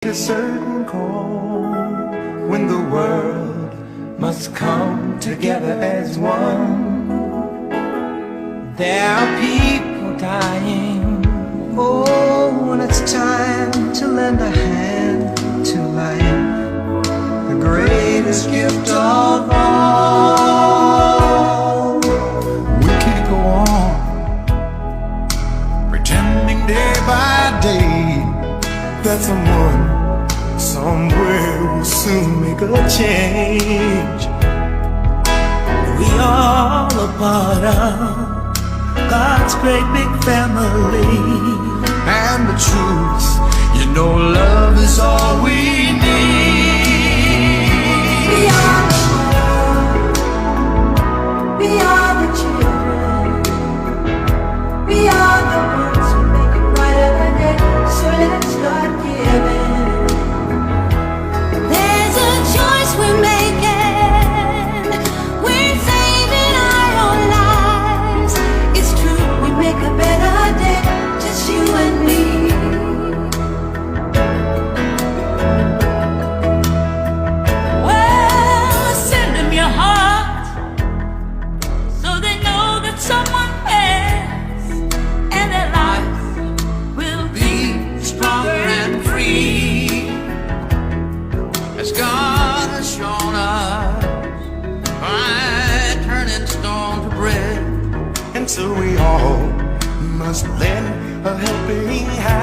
A certain call when the world must come together as one. There are people dying. Oh, when it's time to lend a hand to life, the greatest gift of all. We can't go on pretending day by day that someone somewhere will soon make a change. We all a part of God's great big family. And the truth, you know, love is all we need. We are the world. We are the children. We are the ones who make it brighter than day. So let's start giving. We're making, we're saving our own lives. It's true, we make a better day, just you and me. Well, send them your heart, so they know that someone cares, and their life will be stronger and free. As God shown us by turning stone to bread, and so we all must lend a helping hand.